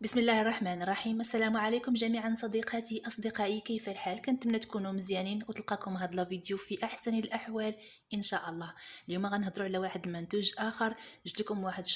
بسم الله الرحمن الرحيم. السلام عليكم جميعا صديقاتي أصدقائي، كيف الحال؟ كنتمنى تكونوا مزيانين وتلقاكم هذا الفيديو في أحسن الأحوال إن شاء الله. اليوم غنهضروا على واحد المنتوج آخر. جبت لكم واحد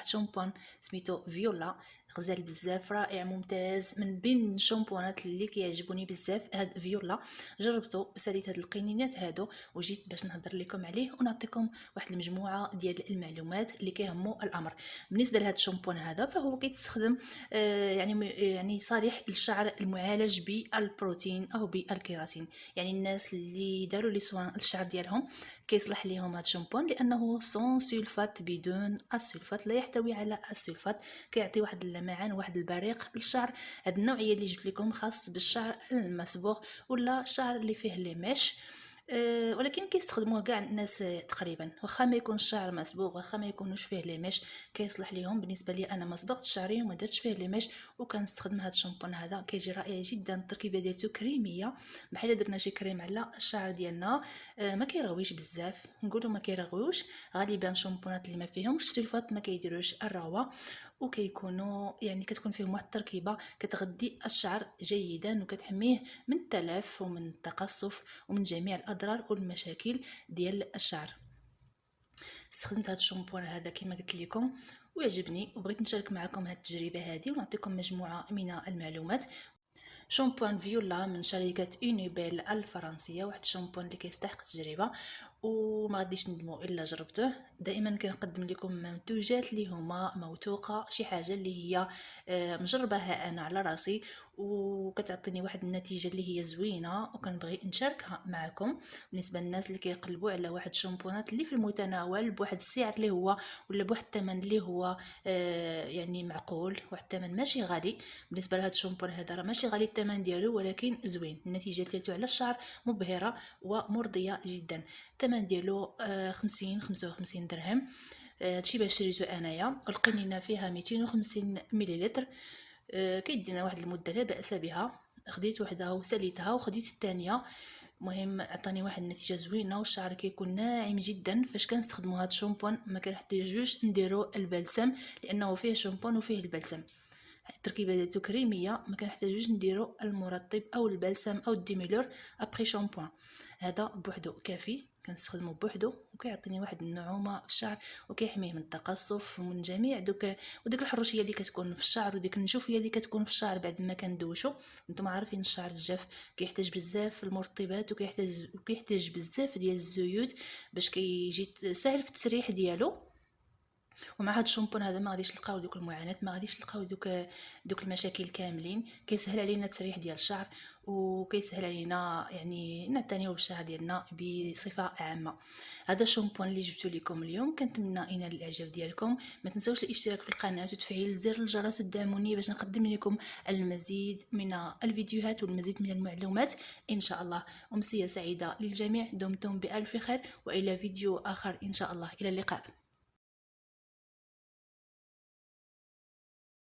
شامبون سميتو فيولا، غزال بزاف، رائع ممتاز، من بين الشامبونات اللي كيعجبوني بزاف هاد فيولا. جربته، ساليت هاد القنينات هادو وجيت باش نهضر لكم عليه ونعطيكم واحد المجموعه ديال المعلومات اللي كيهموا الامر. بالنسبه لهاد الشامبون هذا فهو كيتستخدم يعني صالح للشعر المعالج بالبروتين او بالكيراتين. يعني الناس اللي داروا لي سوان الشعر ديالهم كيصلح ليهم هذا الشامبون، لانه سون سلفات، بدون السلفات، لا يحتوي على السلفات، كيعطي واحد اللمعان واحد البريق للشعر. هاد النوعيه اللي جبت لكم خاص بالشعر المصبوغ ولا الشعر اللي فيه لي ميش. ولكن كيستخدموه كاع الناس تقريبا، واخا ما يكون الشعر مسبوغ، واخا ما يكونوش فيه لي ميش كيصلح ليهم. بالنسبه لي انا ما صبغت شعري وما درتش فيه لي ميش وكنستخدم هذا الشامبون هذا، كيجي رائع جدا. التركيبه ديالته كريميه، بحال درنا شي كريم على الشعر ديالنا. ما كيرغويش بزاف، نقولوا ما كيرغويوش. غالبا شامبونات اللي ما فيهمش سلفات ما كيديروش الرغوه، وكيكونوا يعني كتكون فيهم واحد التركيبه كتغذي الشعر جيدا وكتحميه من التلف ومن التقصف ومن جميع الاضرار والمشاكل ديال الشعر. استخدمت هذا الشامبون هذا كما قلت لكم وعجبني، وبغيت نشارك معكم هذه التجربه هذه ونعطيكم مجموعه من المعلومات. شامبون فيولا من شركة اونيبيل الفرنسية، واحد الشامبون اللي كيستحق التجربة وما غاديش ندموا الا جربتوه. دائما كنقدم لكم منتوجات اللي هما موثوقه، شي حاجه اللي هي مجرباها انا على راسي وكتعطيني واحد النتيجه اللي هي زوينه وكنبغي نشاركها معكم. بالنسبه للناس اللي كيقلبوا على واحد الشامبونات اللي في المتناول بواحد السعر اللي هو ولا بواحد الثمن اللي هو يعني معقول، واحد الثمن ماشي غالي. بالنسبه لهذا الشامبون هذا راه ماشي غالي الثمن ديالو، ولكن زوين. النتيجه ديالته على الشعر مبهره ومرضيه جدا. الثمن ديالو 55 درهم. هادشي باش شريته انايا. القنينه فيها 250 مليلتر. كيدينا واحد المده لا باس بها. خديت وحده وساليتها وخديت الثانيه. مهم عطاني واحد النتيجه زوينه والشعر كيكون ناعم جدا. فاش كنستخدموا هذا الشامبون ما كنحتاجوش نديروا البلسم، لانه فيه شامبون وفيه البلسم. التركيبه ديالته كريميه، ما كنحتاجوش نديروا المرطب او البلسم او الديميلور ابري شامبوان. هذا بوحدو كافي، كنستخدمه بوحدو وكيعطيني واحد النعومه في الشعر وكيحميه من التقصف ومن جميع وديك الحروشيه اللي كتكون في الشعر وديك النشوفيه اللي كتكون في الشعر بعد ما كندوشو. نتوما عارفين الشعر الجاف كيحتاج بزاف المرطبات وكيحتاج بزاف ديال الزيوت باش كيجي سهل في التسريح ديالو. ومع هاد الشامبون هذا ما غاديش تلقاو دوك المعاناه، ما غاديش تلقاو دوك المشاكل كاملين. كيسهل علينا التسريح ديال الشعر وكيسهل علينا يعني نعتنيو بالشعر ديالنا بصفه عامه. هذا الشامبون اللي جبته لكم اليوم، كنتمنى ينال الاعجاب ديالكم. ما تنساوش الاشتراك في القناه وتفعيل زر الجرس وتدعموني باش نقدم لكم المزيد من الفيديوهات والمزيد من المعلومات ان شاء الله. امسيه سعيده للجميع، دمتم بالف خير والى فيديو اخر ان شاء الله. الى اللقاء.